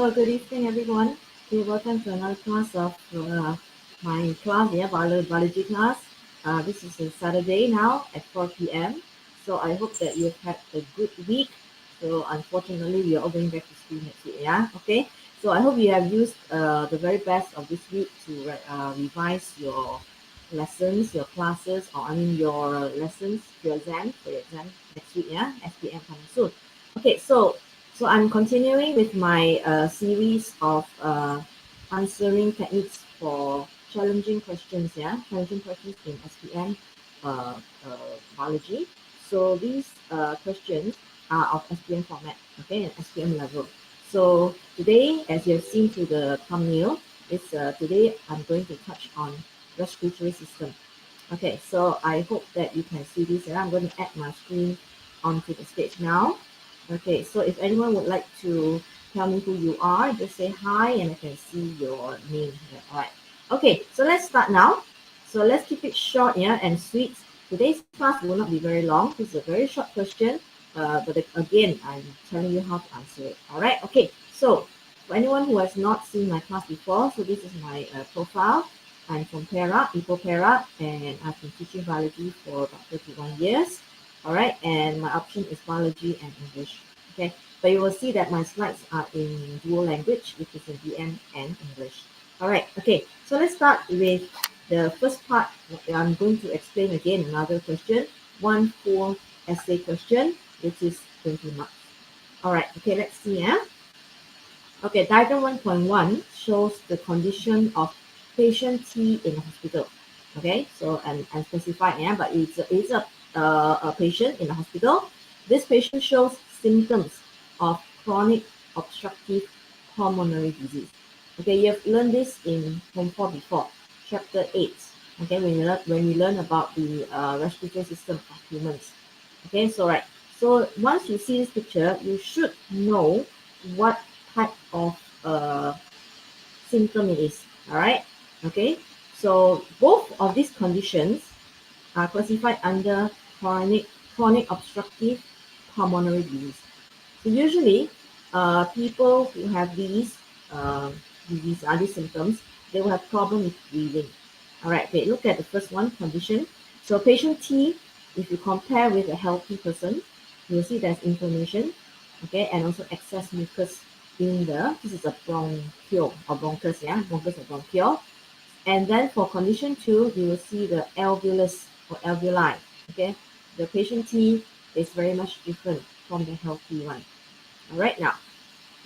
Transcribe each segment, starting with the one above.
Hello, good evening, everyone. Okay, welcome to another class of my class, biology class. This is a Saturday now at 4 p.m. So I hope that you've had a good week. So unfortunately, we are all going back to school next week. Yeah, okay. So I hope you have used the very best of this week to revise your lessons, your classes, or I mean your lessons, your exam for your exam next week. Yeah, SPM coming soon. Okay, so I'm continuing with my series of answering techniques for challenging questions, challenging questions in SPM biology. So these questions are of SPM format, okay, and SPM level. So today, as you have seen through the thumbnail, today I'm going to touch on respiratory system. Okay, so I hope that you can see this, and I'm going to add my screen onto the stage now. Okay, so if anyone would like to tell me who you are, just say hi and I can see your name here. All right. Okay, so let's start now. So let's keep it short, and sweet. Today's class will not be very long. This is a very short question, but again, I'm telling you how to answer it. All right. Okay. So for anyone who has not seen my class before, so this is my profile. I'm from Perak, Ipoh Perak, and I've been teaching biology for about 31 years. All right, and my option is biology and English. Okay, but you will see that my slides are in dual language, which is in BM and English. All right, okay, so let's start with the first part. I'm going to explain again another question, one full essay question, which is 20 marks. All right, okay, let's see. Okay, diagram 1.1 shows the condition of patient T in the hospital. Okay, so I'm specified, but it's a patient in the hospital. This patient shows symptoms of chronic obstructive pulmonary disease. Okay, you have learned this in Form 4 before, Chapter 8. Okay, when we learn about the respiratory system of humans. Okay, so right. So once you see this picture, you should know what type of symptom it is. All right. Okay. So both of these conditions are classified under chronic obstructive pulmonary disease. So usually, people who have these these symptoms, they will have problem with breathing. All right. Okay. Look at the first one condition. So patient T, if you compare with a healthy person, you will see there's inflammation, okay, and also excess mucus in this is a bronchiole or bronchus, bronchus or bronchiole. And then for condition 2, you will see the alveolus or alveoli, okay. The patient T is very much different from the healthy one. All right, now,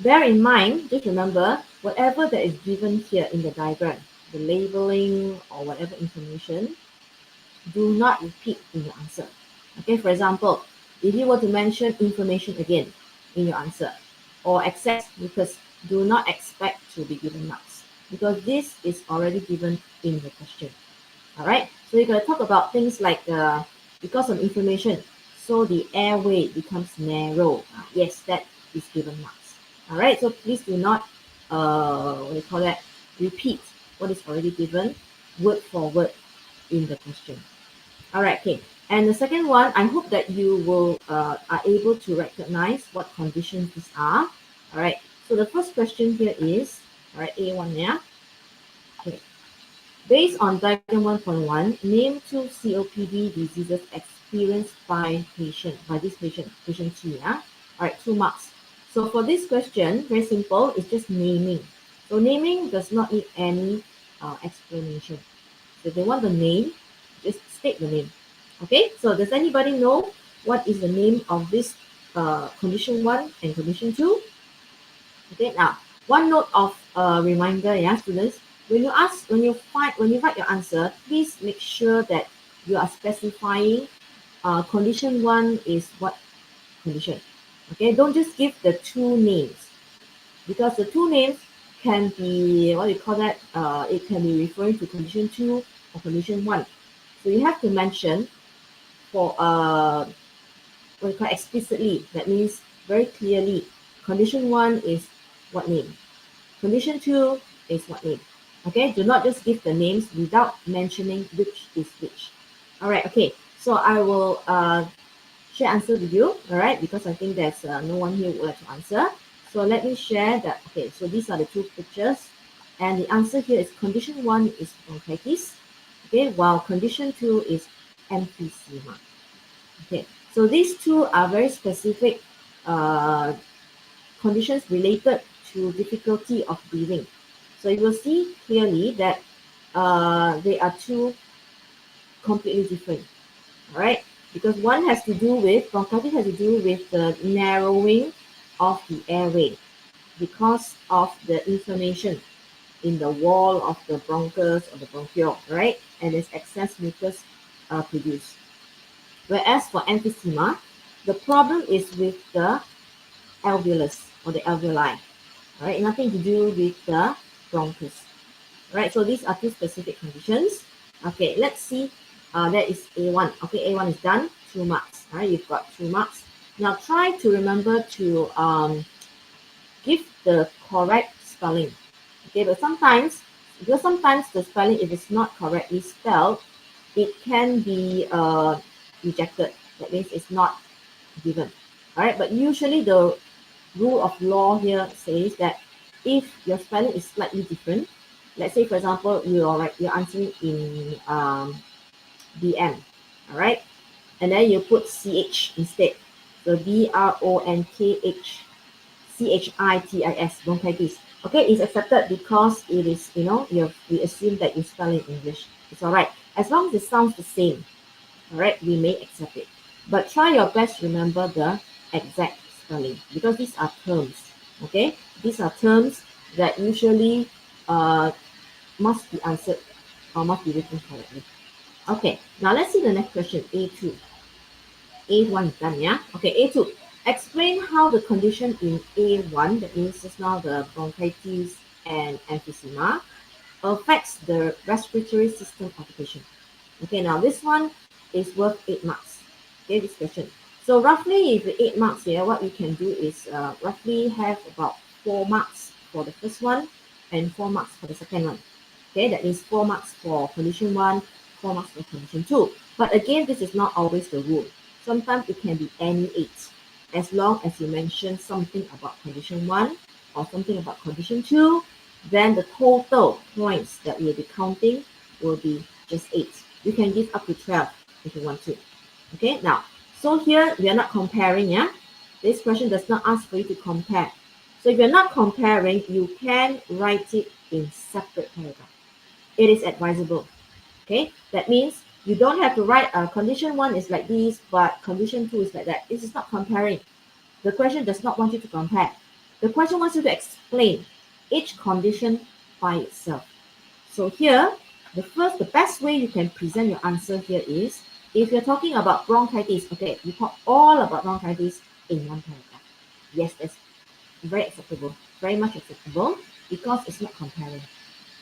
bear in mind, just remember, whatever that is given here in the diagram, the labeling or whatever information, do not repeat in your answer. Okay, for example, if you were to mention inflammation again in your answer or excess mucus, do not expect to be given marks because this is already given in the question. All right, so you're going to talk about things like because of inflammation, so the airway becomes narrow. Yes, that is given marks. All right, so please do not, what do you call that, repeat what is already given word for word in the question. All right, okay. And the second one, I hope that you will are able to recognize what conditions these are. All right. So the first question here is, all right, A1, yeah. Okay. Based on diagram 1.1, name 2 COPD diseases experienced by this patient T, yeah. All right, 2 marks. So for this question, very simple, it's just naming. So naming does not need any explanation. So if they want the name, just state the name. Okay, so does anybody know what is the name of this condition 1 and condition 2? Okay, now one note of reminder, students, when you write your answer, please make sure that you are specifying condition 1 is what condition. Okay, don't just give the 2 names because the 2 names can be, what do you call that? It can be referring to condition 2 or condition 1. So you have to mention for what you call explicitly. That means very clearly. Condition 1 is what name. Condition 2 is what name. Okay, do not just give the names without mentioning which is which. All right, okay. So I will share answer with you. All right, because I think there's no one here who would like to answer. So So let me share that. Okay, so these are the two pictures, and the answer here is condition 1 is bronchitis, okay, while condition 2 is emphysema. Okay, so these two are very specific conditions related to difficulty of breathing. So you will see clearly that they are two completely different. All right, because one has to do with bronchitis has to do with the narrowing of the airway because of the inflammation in the wall of the bronchus or the bronchiole, right? And there's excess mucus produced. Whereas for emphysema, the problem is with the alveolus or the alveoli, right? Nothing to do with the bronchus, right? So these are two specific conditions. Okay, let's see. That is A1. Okay, A1 is done. 2 marks. All right, you've got 2 marks. Now try to remember to give the correct spelling. Okay, but sometimes the spelling, if it's not correctly spelled, it can be rejected. That means it's not given. All right, but usually the rule of law here says that if your spelling is slightly different, let's say for example you're answering in BM, all right, and then you put CH instead, so BRONKHCHITIS, bronchitis. Okay, it's accepted because it is, we assume that you spell in English. It's all right as long as it sounds the same. All right, we may accept it, but try your best to remember the exact spelling because these are terms. Okay, these are terms that usually must be answered or must be written correctly. Okay, now let's see the next question. A2. A1 is done, yeah? Okay, A2. Explain how the condition in A1, that means just now the bronchitis and emphysema, affects the respiratory system of the patient. Okay, now this one is worth 8 marks. Okay, this question. So roughly, if 8 marks here, what we can do is roughly have about 4 marks for the first one and 4 marks for the second one. Okay, that means 4 marks for condition 1, 4 marks for condition 2. But again, this is not always the rule. Sometimes it can be any 8, as long as you mention something about condition 1 or something about condition 2, then the total points that we'll be counting will be just 8. You can give up to 12 if you want to. Okay, now, so here we are not comparing, yeah? This question does not ask for you to compare. So if you're not comparing, you can write it in separate paragraph. It is advisable. Okay, that means you don't have to write condition 1 is like this, but condition 2 is like that. This is not comparing. The question does not want you to compare. The question wants you to explain each condition by itself. So here, the best way you can present your answer here is, if you're talking about bronchitis, okay, you talk all about bronchitis in one paragraph. Yes, that's very acceptable, very much acceptable, because it's not comparing.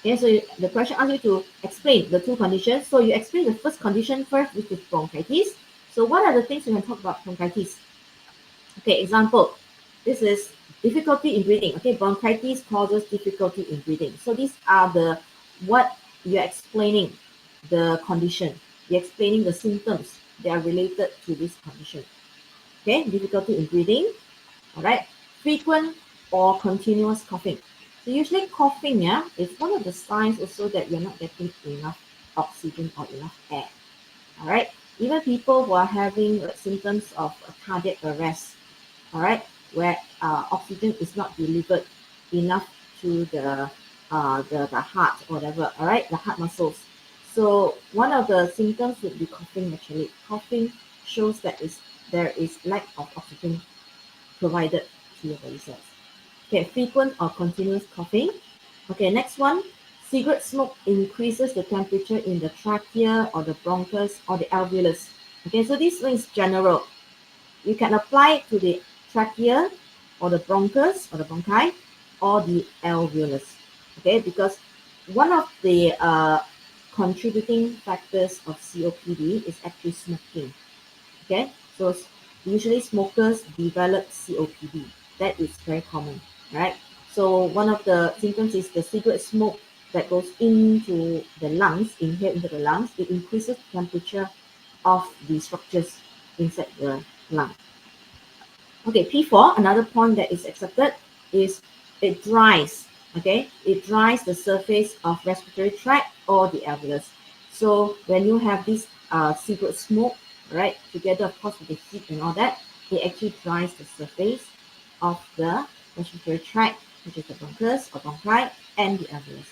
Okay, so the question asks you to explain the two conditions. So you explain the first condition first, which is bronchitis. So what are the things you can talk about bronchitis? Okay, example, this is difficulty in breathing. Okay, bronchitis causes difficulty in breathing. So these are what you're explaining, the condition. You're explaining the symptoms that are related to this condition. Okay, difficulty in breathing. All right, frequent or continuous coughing. So usually coughing, yeah, is one of the signs also that you're not getting enough oxygen or enough air. All right, even people who are having symptoms of cardiac arrest, all right, where oxygen is not delivered enough to the heart or whatever, all right, the heart muscles. So one of the symptoms would be coughing. Actually, coughing shows that there is lack of oxygen provided to your body cells. Okay, frequent or continuous coughing. Okay, next one, cigarette smoke increases the temperature in the trachea or the bronchus or the alveolus. Okay, so this one is general. You can apply it to the trachea or the bronchus or the bronchi or the alveolus. Okay, because one of the contributing factors of COPD is actually smoking. Okay, so usually smokers develop COPD. That is very common, right? So one of the symptoms is the cigarette smoke that goes into the lungs, inhaled into the lungs. It increases the temperature of the structures inside the lung. Okay, P4, another point that is accepted. is it dries, okay? It dries the surface of respiratory tract or the alveolus. So when you have this cigarette smoke, right, together of course with the heat and all that, it actually dries the surface of the respiratory tract, which is the bronchus or bronchi and the alveolus.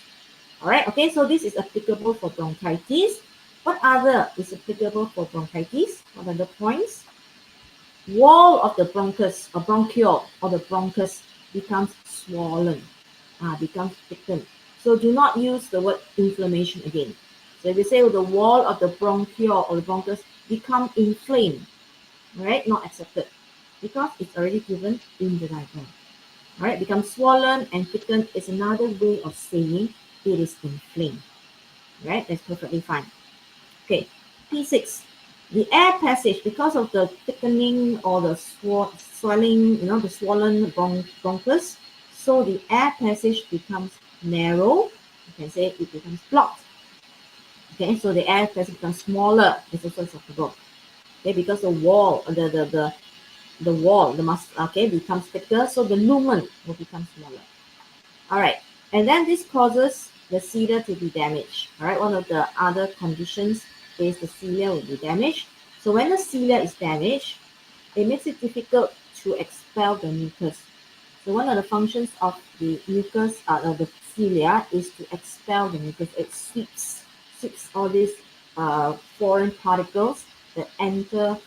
All right, okay, so this is applicable for bronchitis. What other is applicable for bronchitis? What are the points? Wall of the bronchus or bronchiole or the bronchus becomes swollen, becomes thickened. So do not use the word inflammation again. So if you say the wall of the bronchiole or the bronchus become inflamed, right, not accepted because it's already given in the diagram. All right, become swollen and thickened is another way of saying it is inflamed. Right, that's perfectly fine. Okay, P6. The air passage, because of the thickening or the swelling, the swollen bronchus, so the air passage becomes narrow. You can say it becomes blocked. Okay, so the air passage becomes smaller. It's also acceptable. Okay, because the wall, the mass, okay, becomes thicker, so the lumen will become smaller. All right, and then this causes the cilia to be damaged. All right, one of the other conditions is the cilia will be damaged. So when the cilia is damaged, it makes it difficult to expel the mucus. So one of the functions of the mucus, of the cilia, is to expel the mucus. It sweeps all these foreign particles that enter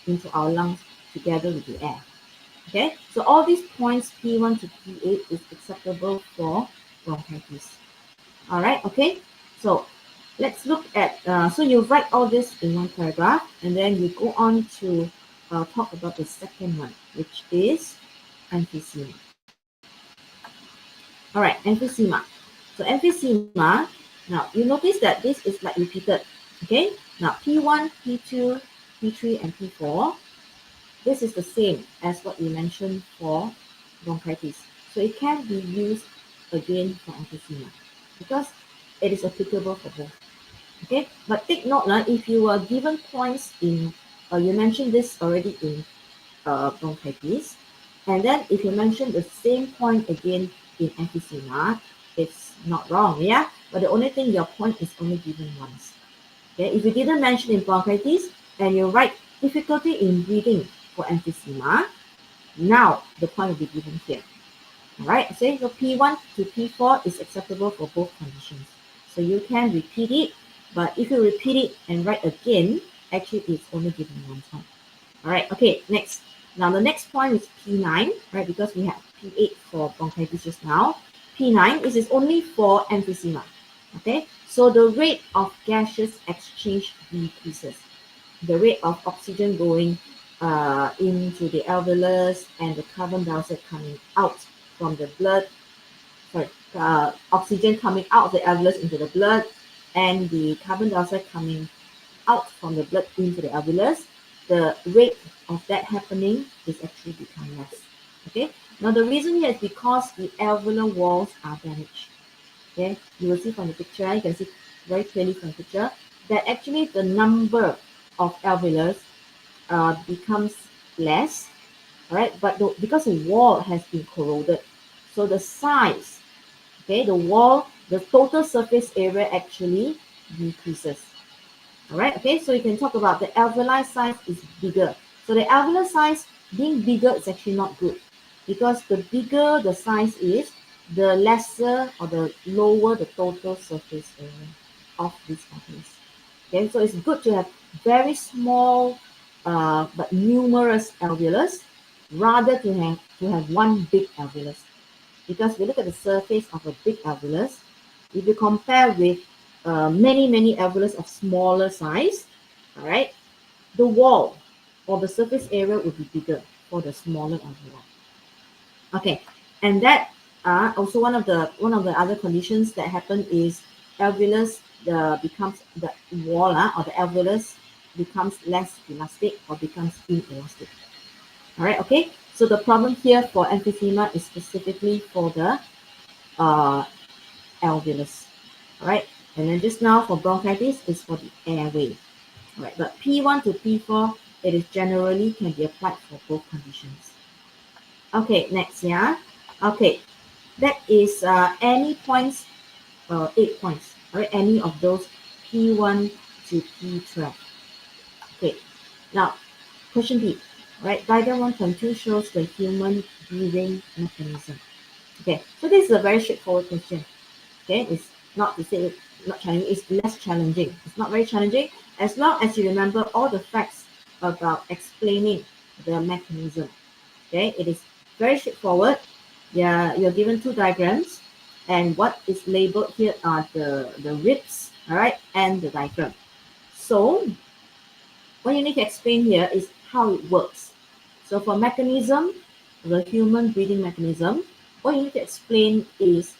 into our lungs together with the air. Okay, so all these points P1 to P8 is acceptable for bronchitis. All right, okay, so let's look at, so you write all this in one paragraph and then you go on to talk about the second one, which is emphysema. All right, emphysema. So emphysema, now you notice that this is like repeated, okay? Now P1, P2, P3, and P4, this is the same as what we mentioned for bronchitis. So it can be used again for emphysema because it is applicable for both. Okay, but take note, if you are given points in, you mentioned this already in bronchitis, and then if you mention the same point again in emphysema, it's not wrong, yeah? But the only thing, your point is only given once. Okay, if you didn't mention in bronchitis and you write difficulty in breathing for emphysema, now the point will be given here. All right, so P1 to P4 is acceptable for both conditions. So you can repeat it, but if you repeat it and write again, actually it's only given one time. All right, okay, next. Now the next point is P9, right? Because we have P8 for bronchitis just now. P9 is only for emphysema. Okay, so the rate of gaseous exchange decreases. The rate of oxygen going into the alveolus and the carbon dioxide coming out from the blood, oxygen coming out of the alveolus into the blood and the carbon dioxide coming out from the blood into the alveolus, the rate of that happening is actually become less. Okay, now the reason here is because the alveolar walls are damaged. Okay, you will see from the picture, you can see very clearly from the picture that actually the number of alveolus becomes less, all right, but because the wall has been corroded, so the size, okay, the wall, the total surface area actually decreases. All right, okay, so you can talk about the alveoli size is bigger. So the alveolar size being bigger is actually not good because the bigger the size is, the lesser or the lower the total surface area of these alveolus. Okay, so it's good to have very small but numerous alveolus rather to have one big alveolus. Because if you look at the surface of a big alveolus, if you compare with many alveolus of smaller size, all right, the wall or the surface area will be bigger for the smaller alveoli. Okay, and that also one of the other conditions that happen is alveolus becomes the wall or the alveolus becomes less elastic or becomes inelastic. All right, okay. So the problem here for emphysema is specifically for the alveolus. All right, and then just now for bronchitis is for the airway. All right, but P1 to P4 it is generally can be applied for both conditions. Okay, next, yeah. Okay, that is any points, 8 points, all right, any of those P1 to P12. Okay, now question B, right? Diagram 1.2 shows the human breathing mechanism. Okay, so this is a very straightforward question. Okay, it's not to say not challenging, it's less challenging. It's not very challenging as long as you remember all the facts about explaining the mechanism. Okay, it is very straightforward. Yeah, you're given two diagrams, and what is labeled here are the ribs, all right, and the diaphragm. So what you need to explain here is how it works. So for mechanism, the human breathing mechanism, what you need to explain is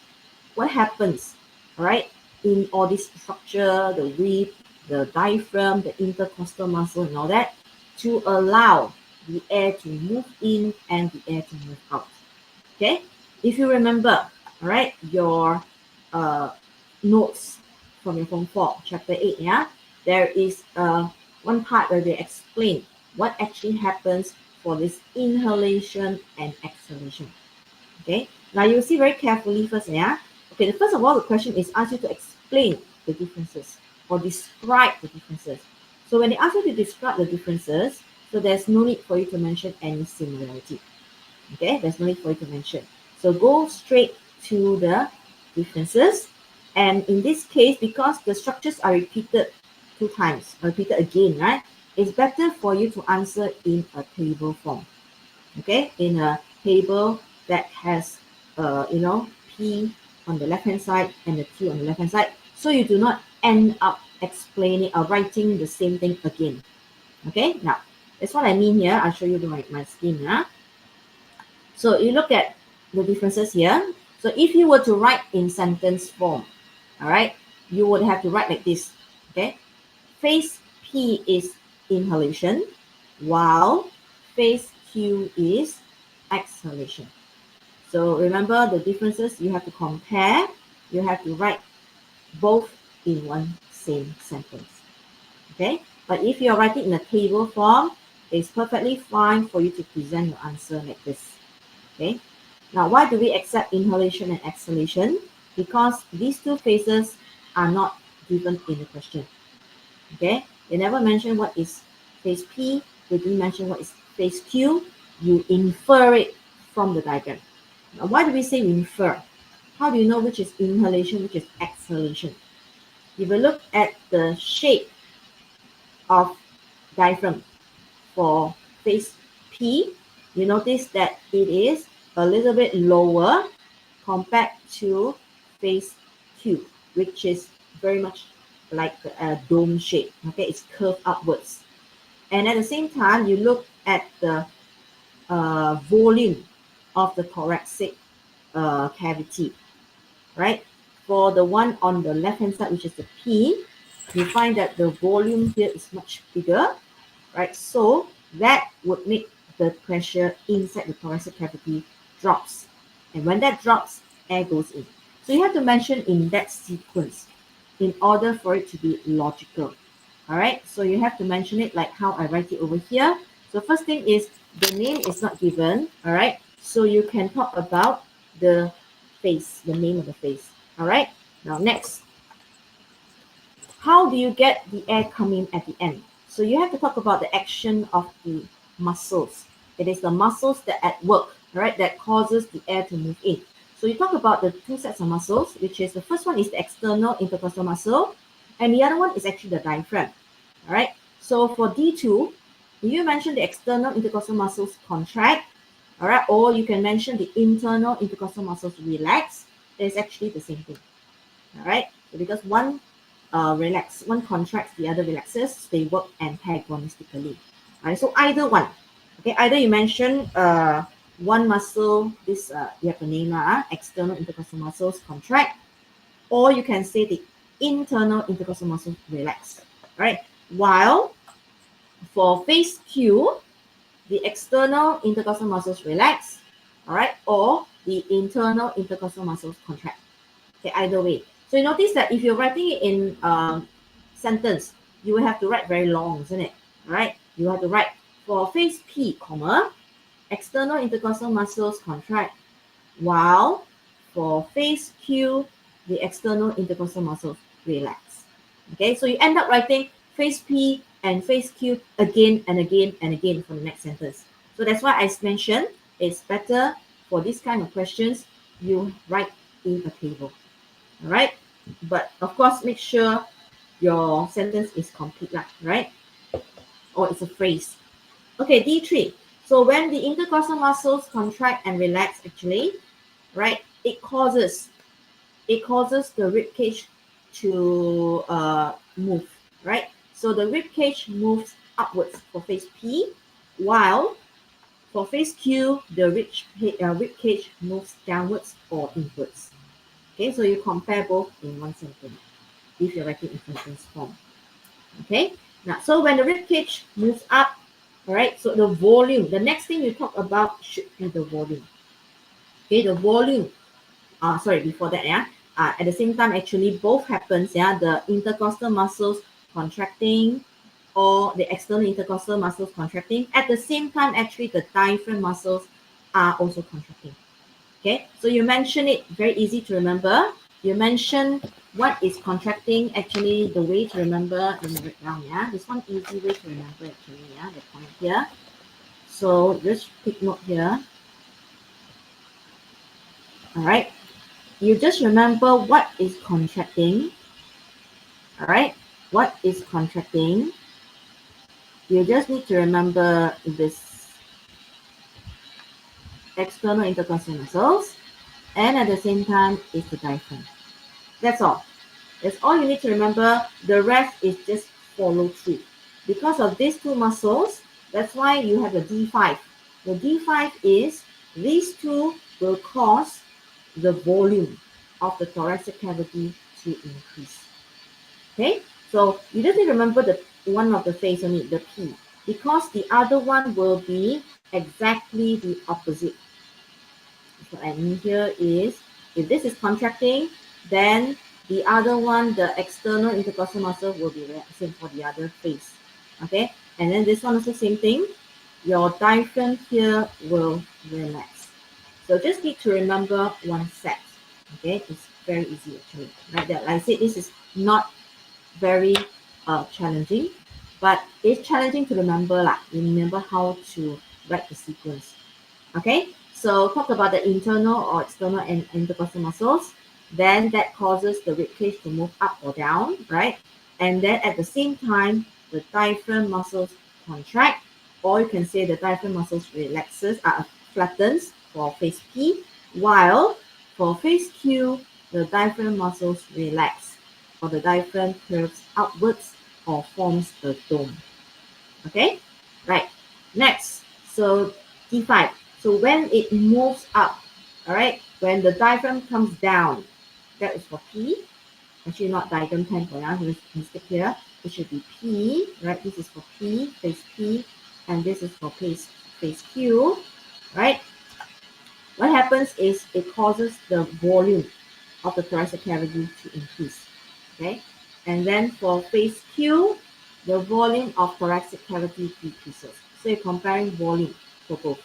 what happens, all right, in all this structure, the rib, the diaphragm, the intercostal muscle, and all that, to allow the air to move in and the air to move out. Okay, if you remember, all right, your notes from your form 4, chapter 8, yeah, there is one part where they explain what actually happens for this inhalation and exhalation. Okay, now you see very carefully first, yeah. Okay, the first of all, the question is asked you to explain the differences or describe the differences. So when they ask you to describe the differences, so there's no need for you to mention any similarity. Okay, there's no need for you to mention. So go straight to the differences. And in this case, because the structures are repeated 2 times, repeated again, right? It's better for you to answer in a table form. Okay, in a table that has, P on the left hand side and the Q on the left hand side. So you do not end up explaining or writing the same thing again. Okay, now that's what I mean here. I'll show you my scheme. Yeah? So you look at the differences here. So if you were to write in sentence form, all right, you would have to write like this. Okay, phase P is inhalation, while phase Q is exhalation. So remember the differences, you have to compare, you have to write both in one same sentence. Okay, but if you're writing in a table form, it's perfectly fine for you to present your answer like this. Okay, now why do we accept inhalation and exhalation? Because these two phases are not given in the question. Okay, they never mention what is phase P, they didn't mention what is phase Q. You infer it from the diagram. Now, why do we say infer? How do you know which is inhalation, which is exhalation? If you look at the shape of diaphragm for phase P, you notice that it is a little bit lower compared to phase Q, which is very much like a dome shape. Okay, it's curved upwards. And at the same time, you look at the volume of the thoracic cavity, right? For the one on the left hand side, which is the P, you find that the volume here is much bigger, right? So that would make the pressure inside the thoracic cavity drops. And when that drops, air goes in. So you have to mention in that sequence in order for it to be logical. All right, so you have to mention it like how I write it over here. So first thing is the name is not given. All right, so you can talk about the phase, the name of the phase. All right, now next, how do you get the air coming at the end? So you have to talk about the action of the muscles. It is the muscles that at work, right, that causes the air to move in. So you talk about the 2 sets of muscles, which is the first one is the external intercostal muscle, and the other one is actually the diaphragm. All right. So for D2, you mention the external intercostal muscles contract, all right, or you can mention the internal intercostal muscles relax. It's actually the same thing. All right. So because one one contracts, the other relaxes, they work antagonistically. All right, so either one. Okay, either you mention one muscle, this you have to name external intercostal muscles contract, or you can say the internal intercostal muscles relax. All right, while for phase Q, the external intercostal muscles relax, all right, or the internal intercostal muscles contract. Okay, either way. So you notice that if you're writing it in sentence, you will have to write very long, isn't it? All right, you have to write for phase P, comma, external intercostal muscles contract, while for phase Q, the external intercostal muscles relax. Okay, so you end up writing phase P and phase Q again and again and again for the next sentence. So that's why I mentioned it's better for this kind of questions, you write in a table. All right, but of course, make sure your sentence is complete, right? Or it's a phrase. Okay, D3. So when the intercostal muscles contract and relax, actually, right, it causes the rib cage to move, right? So the rib cage moves upwards for phase P, while for phase Q, the rib cage moves downwards or inwards. Okay, so you compare both in one sentence if you're writing in sentence form. Okay, now so when the rib cage moves up, all right, so the volume, the next thing you talk about should be the volume. Okay, the volume. Sorry, before that, at the same time, actually, both happens, the intercostal muscles contracting or the external intercostal muscles contracting. At the same time, actually, the diaphragm muscles are also contracting. Okay, so you mentioned it, very easy to remember. You mentioned what is contracting. Actually, the way to remember, let me write down, this one easy way to remember, actually, the point here. So just take note here. All right, you just remember what is contracting. All right, what is contracting? You just need to remember this external intercostal muscles, and at the same time is the diaphragm. That's all. That's all you need to remember. The rest is just follow through. Because of these two muscles, that's why you have the D5. The D5 is these two will cause the volume of the thoracic cavity to increase. Okay, so you just need to remember the one of the phase only, the P, because the other one will be exactly the opposite. What I mean here is, if this is contracting, then the other one, the external intercostal muscle, will be relaxing for the other phase. Okay, and then this one also same thing. Your diaphragm here will relax. So just need to remember one set. Okay, it's very easy actually. Like that, like I said, this is not very challenging, but it's challenging to remember. Remember how to write the sequence. Okay, so talk about the internal or external and intercostal muscles. Then that causes the rib cage to move up or down, right? And then at the same time, the diaphragm muscles contract, or you can say the diaphragm muscles flattens for phase P, while for phase Q, the diaphragm muscles relax, or the diaphragm curves outwards or forms a dome. Okay, right. Next, so D5. So when it moves up, all right, when the diaphragm comes down, that is for P. Actually, not diagram tempo, mistake here. It should be P, right? This is for P, phase P, and this is for phase Q, right? What happens is it causes the volume of the thoracic cavity to increase, okay? And then for phase Q, the volume of thoracic cavity decreases. So you're comparing volume for both.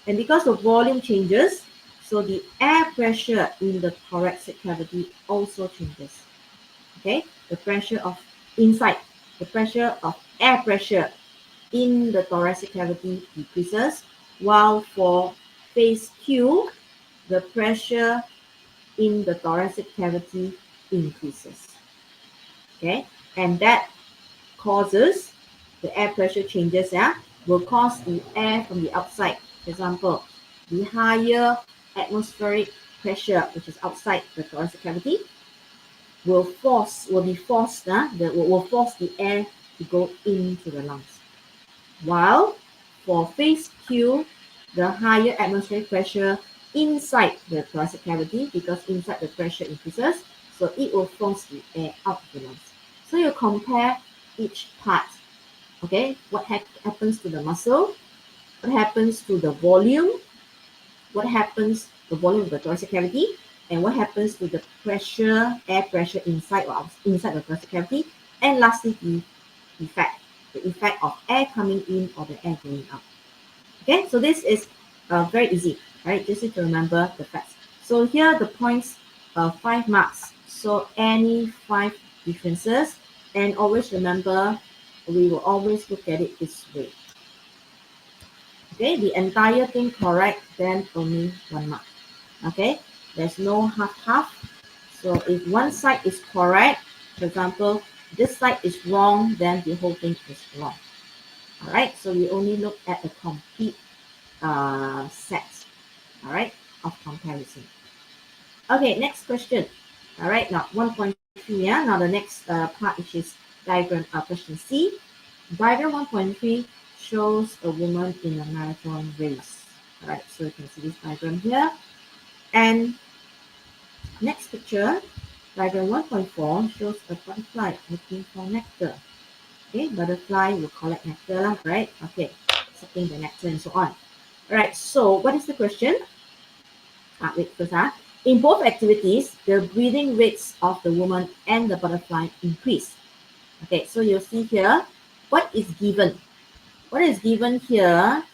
And because the volume changes, so the air pressure in the thoracic cavity also changes. Okay, the pressure of inside, the pressure of air pressure in the thoracic cavity decreases, while for phase Q, the pressure in the thoracic cavity increases. Okay, and that causes the air pressure changes, will cause the air from the outside. For example, the higher atmospheric pressure, which is outside the thoracic cavity, will force the air to go into the lungs. While for phase Q, the higher atmospheric pressure inside the thoracic cavity, because inside the pressure increases, so it will force the air out of the lungs. So you compare each part. Okay, what happens to the muscle? What happens to the volume? What happens to the volume of the thoracic cavity? And what happens to the pressure, air pressure inside the thoracic cavity? And lastly, the effect of air coming in or the air going out. Okay, so this is very easy. right? Just need to remember the facts. So here the points are 5 marks. So any 5 differences, and always remember, we will always look at it this way. Okay, the entire thing correct, then only 1 mark. Okay, there's no half. So if one side is correct, for example, this side is wrong, then the whole thing is wrong. All right, so we only look at the complete set, all right, of comparison. Okay, next question. All right, now 1.3, yeah. Now the next part, which is diagram question C. Diagram 1.3 shows a woman in a marathon race. All right, so you can see this diagram here. And next picture, diagram 1.4 shows a butterfly looking for nectar. Okay, butterfly will collect nectar, right? Okay, sucking the nectar and so on. All right, so what is the question? Wait first. In both activities, the breathing rates of the woman and the butterfly increase. Okay, so you'll see here, what is given? What is given here?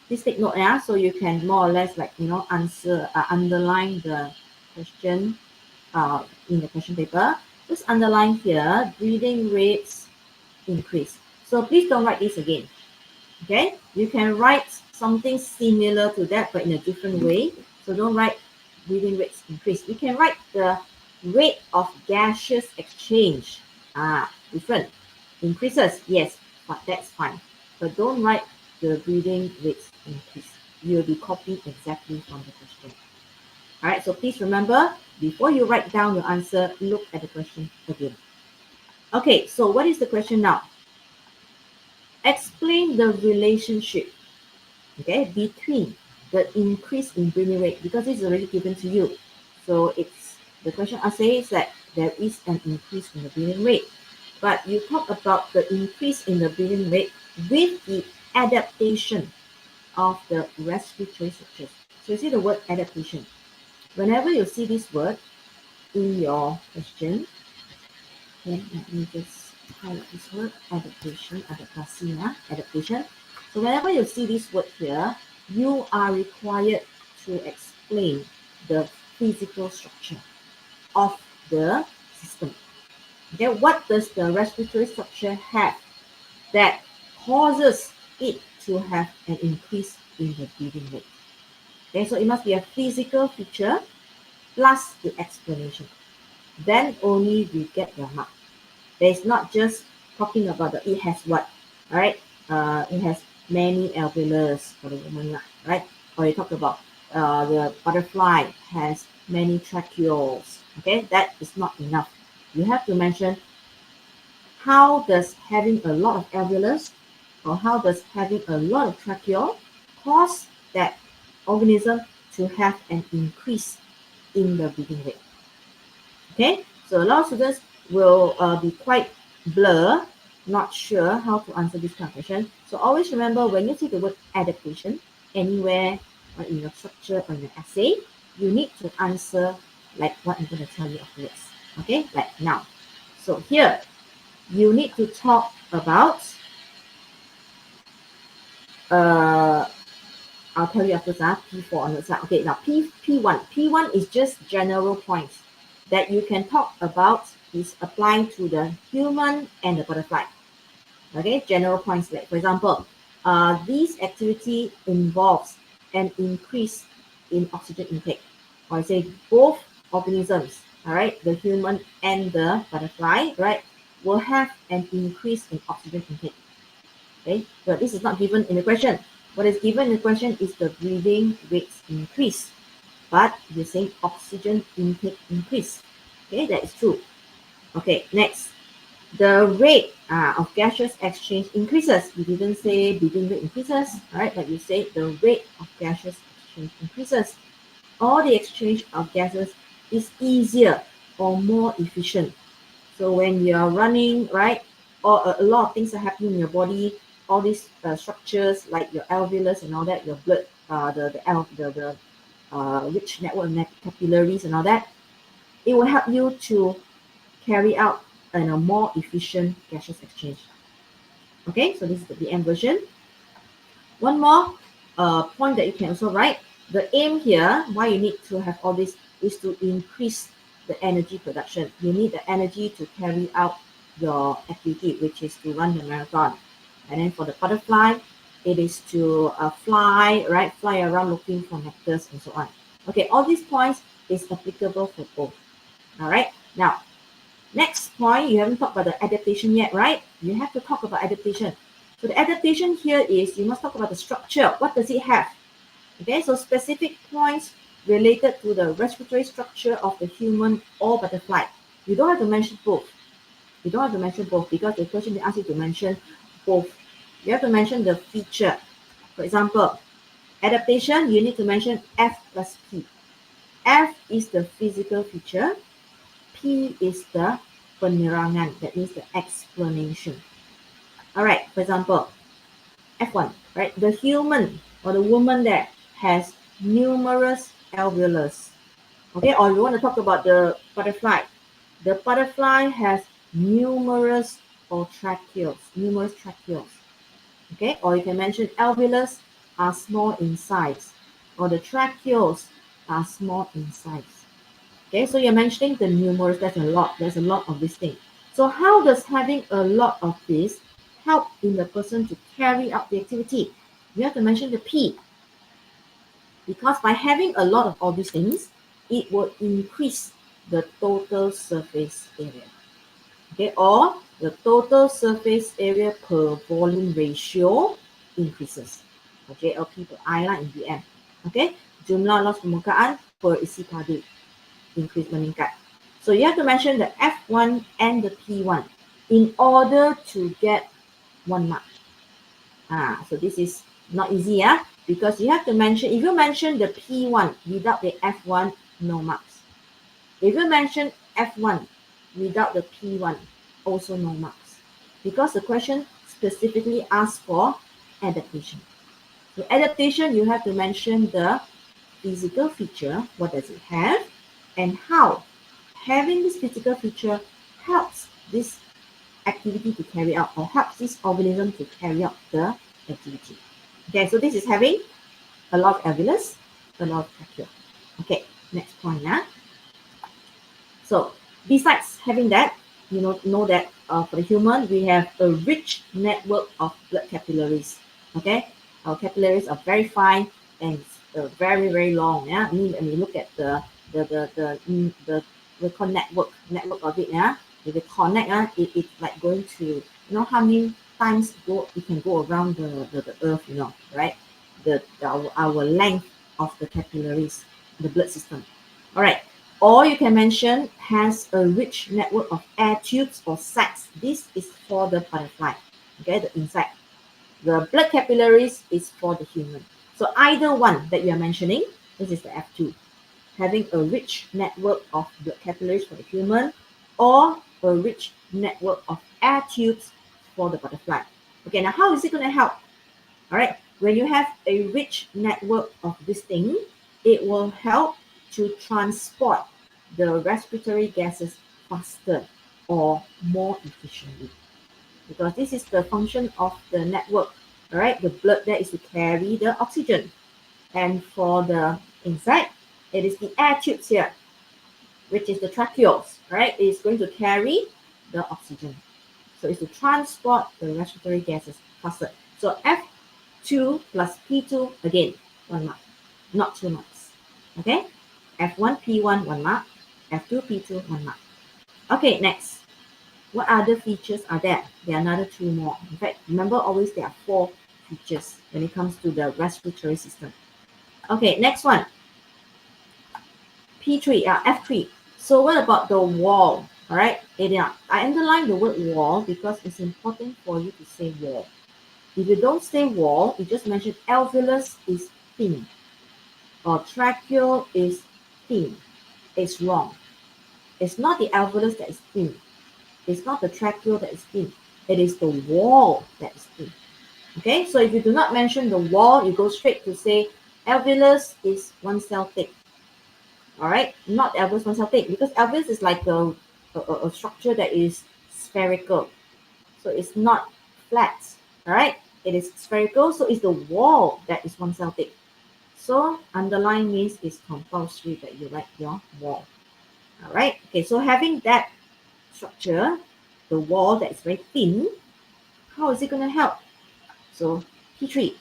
Please take note, yeah. So you can more or less answer, underline the question in the question paper. Just underline here, breathing rates increase. So please don't write this again. Okay, you can write something similar to that, but in a different way. So don't write breathing rates increase. You can write the rate of gaseous exchange. Different. Increases, yes, but that's fine. But don't write the breathing rates increase. You'll be copying exactly from the question. All right, so please remember, before you write down your answer, look at the question again. Okay, so what is the question now? Explain the relationship, okay, between the increase in breathing rate, because it's already given to you. So it's the question I say is that there is an increase in the breathing rate, but you talk about the increase in the breathing rate with the adaptation of the respiratory structures. So you see the word adaptation. Whenever you see this word in your question, okay, let me just highlight this word, adaptation, adaptation. So whenever you see this word here, you are required to explain the physical structure of the system. Okay, what does the respiratory structure have that causes it to have an increase in the breathing rate? Okay, so it must be a physical feature plus the explanation. Then only we get the mark. It's not just talking about it has what, right? It has many alveolus for the woman, right? Or you talk about the butterfly has many tracheoles. Okay, that is not enough. You have to mention how does having a lot of alveolus or how does having a lot of tracheole cause that organism to have an increase in the breathing rate. Okay, so a lot of students will be quite blur, not sure how to answer this kind of question. So always remember, when you see the word adaptation anywhere or in your structure or in your essay, you need to answer like what I'm going to tell you afterwards. Okay, like now. So here, you need to talk about, I'll tell you after that, P4 on the side. Okay, now P1. P1 is just general points that you can talk about is applying to the human and the butterfly. Okay, general points like, for example, this activity involves an increase in oxygen intake. Or I say both organisms, all right, the human and the butterfly, right, will have an increase in oxygen intake. Okay, but this is not given in the question. What is given in the question is the breathing rates increase, but you're saying oxygen intake increase. Okay, that is true. Okay, next, the rate of gaseous exchange increases. You didn't say breathing rate increases, right? But you say the rate of gaseous exchange increases. Or the exchange of gases is easier or more efficient. So when you're running, right, or a lot of things are happening in your body, all these structures like your alveolus and all that, your blood, the rich network capillaries and all that, it will help you to carry out a more efficient gaseous exchange. Okay, so this is the BM version. One more point that you can also write. the aim here, why you need to have all this, is to increase the energy production. You need the energy to carry out your activity, which is to run the marathon. And then for the butterfly, it is to fly, right? Fly around looking for nectars and so on. Okay, all these points is applicable for both. All right. Now, next point, you haven't talked about the adaptation yet, right? You have to talk about adaptation. So the adaptation here is you must talk about the structure. What does it have? Okay, so specific points related to the respiratory structure of the human or butterfly. You don't have to mention both. You don't have to mention both because the question asks you to mention both. You have to mention the feature. For example, adaptation, you need to mention F plus P. F is the physical feature. P is the penerangan, that means the explanation. All right, for example, F1, right? The human or the woman there has numerous alveolus. Okay, or you want to talk about the butterfly. The butterfly has numerous tracheals. Okay, or you can mention alveolus are small in size, or the tracheals are small in size. Okay, so you're mentioning the numerous, there's a lot of this thing. So how does having a lot of this help in the person to carry out the activity? You have to mention the P, because by having a lot of all these things, it will increase the total surface area. Okay, or the total surface area per volume ratio increases. Okay, LP per I lah in BM. Okay, jumlah luas permukaan per isi padu increase meningkat. So you have to mention the F1 and the P1 in order to get 1 mark. So this is not easy, because you have to mention, if you mention the P1 without the F1, no marks. If you mention F1 without the P1, also no marks, because the question specifically asks for adaptation. So adaptation, you have to mention the physical feature, what does it have, and how having this physical feature helps this activity to carry out, or helps this organism to carry out the activity. Okay, so this is having a lot of alveolus, a lot of trachea. Okay, next point now. So besides having that, you know that for the human, we have a rich network of blood capillaries. Okay, our capillaries are very fine and very, very long. Yeah, I mean, when you look at the we call network of it. Yeah, if you connect, it's like going to, you know, how many times it can go around the earth, you know, right? Our length of the capillaries, the blood system. All right. Or you can mention has a rich network of air tubes or sacs. This is for the butterfly. Okay, the inside. The blood capillaries is for the human. So either one that you are mentioning, this is the F2. Having a rich network of blood capillaries for the human, or a rich network of air tubes for the butterfly. Okay, now how is it going to help? All right, when you have a rich network of this thing, it will help to transport the respiratory gases faster or more efficiently, because this is the function of the network. All right, the blood there is to carry the oxygen, and for the inside, it is the air tubes here, which is the tracheals. Right, it is going to carry the oxygen, so it's to transport the respiratory gases faster. So F2 plus P2, again 1 mark, not 2 marks. Okay, F1 P1 1 mark, F2 P2 1 mark. Okay, next. What other features are there? There are another 2 more. In fact, remember always there are 4 features when it comes to the respiratory system. Okay, next one. P3, F3. So what about the wall? All right, I underline the word wall because it's important for you to say wall. If you don't say wall, you just mention alveolus is thin, or tracheal is thin. It's wrong. It's not the alveolus that is thin. It's not the tracheal that is thin. It is the wall that is thin. Okay, so if you do not mention the wall, you go straight to say alveolus is 1 cell thick. All right, not alveolus 1 cell thick, because alveolus is like a structure that is spherical. So it's not flat. All right, it is spherical, so it's the wall that is 1 cell thick. So underline means it's compulsory that you write your wall. All right. Okay. So having that structure, the wall that is very thin, how is it going to help? So P3,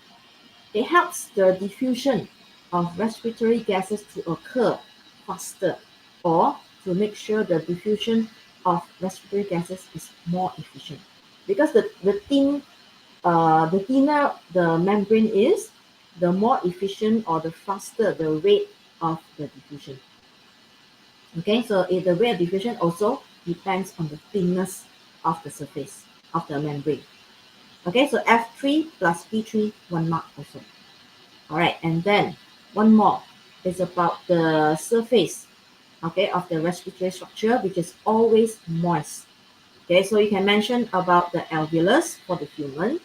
it helps the diffusion of respiratory gases to occur faster, or to make sure the diffusion of respiratory gases is more efficient. Because the thinner the membrane is, the more efficient or the faster the rate of the diffusion. Okay, so the rate of diffusion also depends on the thickness of the surface of the membrane. Okay, so F3 plus P3, 1 mark also. All right, and then one more is about the surface, okay, of the respiratory structure, which is always moist. Okay, so you can mention about the alveolus for the human,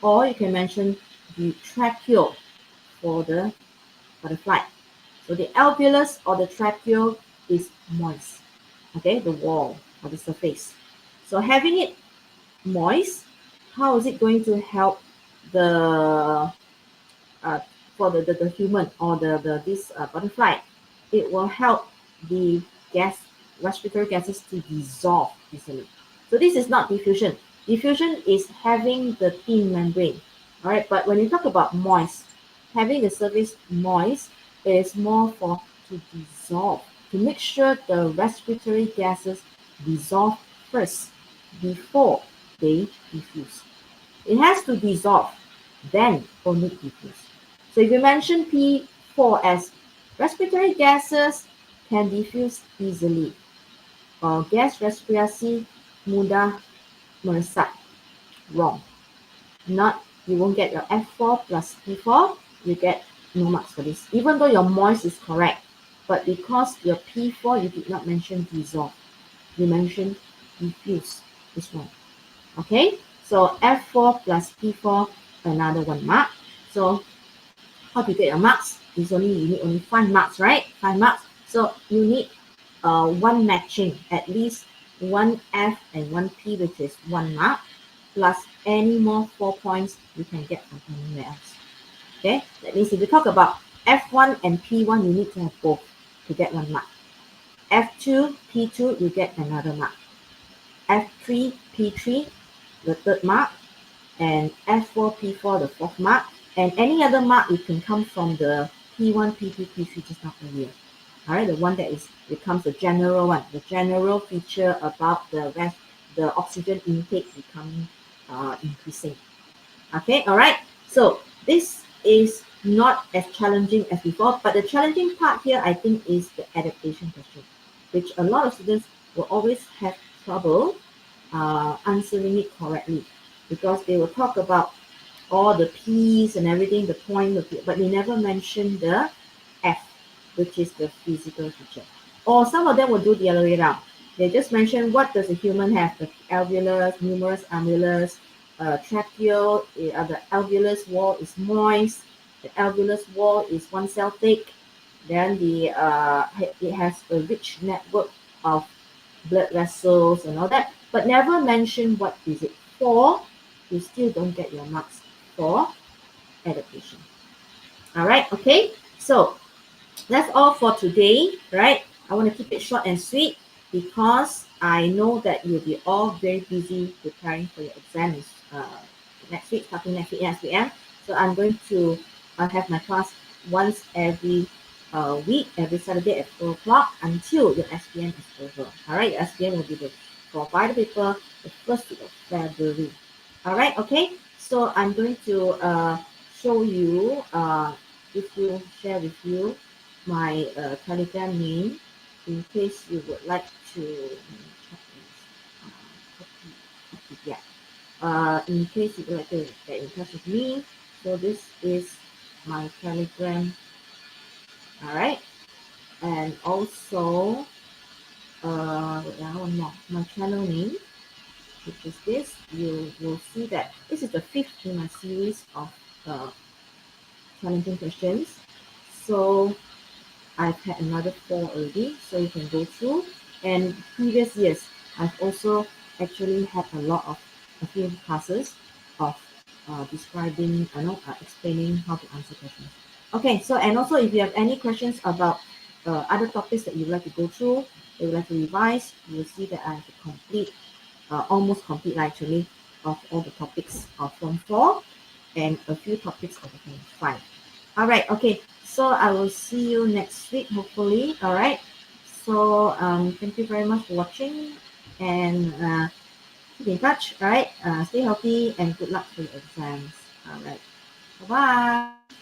or you can mention the tracheal for the butterfly. So the alveolus or the tracheal is moist, okay, the wall or the surface. So having it moist, how is it going to help the uh, for the human or the this butterfly? It will help the respiratory gases to dissolve easily. So this is not diffusion. Diffusion is having the thin membrane. All right, but when you talk about moist, having the surface moist is more for to dissolve, to make sure the respiratory gases dissolve first before they diffuse. It has to dissolve, then only diffuse. So if you mention P4 as respiratory gases can diffuse easily, or gas respirasi mudah meresap. Wrong. Not, you won't get your F4 plus P4, you get no marks for this. Even though your moist is correct, but because your P4 you did not mention dissolve, you mentioned diffuse. It's wrong. Okay, so F4 plus P4, another 1 mark. So how to get your marks? It's only, you need only 5 marks, right? 5 marks. So you need one matching, at least one F and one P, which is 1 mark, plus any more 4 points you can get from anywhere else. Okay, that means if you talk about F1 and P1, you need to have both to get 1 mark. F2, P2, you get another mark. F3, P3, the 3rd mark, and F4, P4, the 4th mark, and any other mark it can come from the P1, P2, P3 just now earlier. All right, the one that becomes the general one, the general feature about the oxygen intake becoming increasing. Okay, all right. So this is not as challenging as before, but the challenging part here, I think, is the adaptation question, which a lot of students will always have trouble answering it correctly, because they will talk about all the P's and everything, the point of it, but they never mention the F, which is the physical feature. Or some of them will do the other way around. They just mention what does a human have, the alveolus, numerous alveolus, tracheal, the alveolus wall is moist, the alveolus wall is 1 cell thick, then it has a rich network of blood vessels and all that, but never mention what is it for. You still don't get your marks for adaptation. All right, okay, so that's all for today, right? I want to keep it short and sweet because I know that you'll be all very busy preparing for your exams next week, starting next week in SPM. So I'm going to have my class once every week, every Saturday at 4 o'clock until your SPM is over. All right, your SPM will be for final paper the first week of February. All right, okay. So I'm going to show you, if you share with you my Telegram name in case you would like to check this. Yeah. In case you would like to get in touch with me. So this is my Telegram. All right. And also, one more. My channel name, which is this. You will see that this is the 5th in my series of challenging questions. So I've had another 4 already, so you can go through. And previous years, I've also actually had a few classes of describing, explaining how to answer questions. Okay, so and also if you have any questions about other topics that you'd like to go through, that you'd like to revise, you will see that I have to complete, almost complete actually, of all the topics of Form 4 and a few topics of Form 5. All right, okay, so I will see you next week, hopefully. All right, so thank you very much for watching, and keep in touch. All right, stay healthy and good luck for your exams. All right, bye bye.